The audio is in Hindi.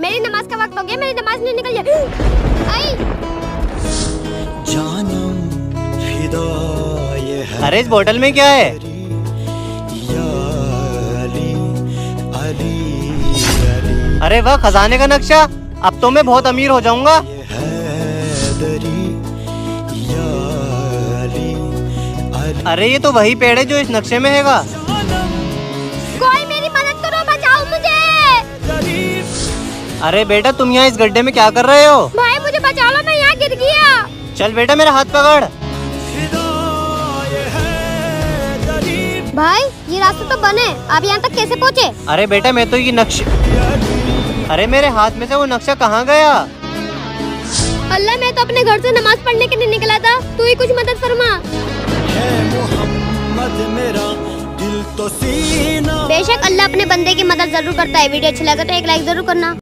मेरी नमाज का वक्त हो गया, मेरी नमाज नहीं निकल जाए। आई जानम फिदा ये है। अरे इस बोतल में क्या है? या अली अली अली अरे वाह, खजाने का नक्शा। अब तो मैं बहुत अमीर हो जाऊंगा। हैदरी या अली अली। अरे ये तो वही पेड़ है जो इस नक्शे में हैगा। कोई मेरी मदद करो, बचाओ मुझे। अरे बेटा, तुम यहाँ इस गड्ढे में क्या कर रहे हो? भाई मुझे बचा लो, मैं यहाँ गिर गया। चल बेटा, मेरा हाथ पकड़। भाई ये रास्ता तो बंद है, आप यहाँ तक कैसे पहुँचे? अरे बेटा, मैं तो ये नक्शे, अरे मेरे हाथ में से वो नक्शा कहाँ गया? अल्लाह, मैं तो अपने घर से नमाज पढ़ने के लिए निकला था, तू ही कुछ मदद फरमा। है मोहम्मद मेरा दिल तो सीना। बेशक अल्लाह अपने बंदे की मदद जरूर करता है। वीडियो अच्छा लगा तो एक लाइक जरूर करना।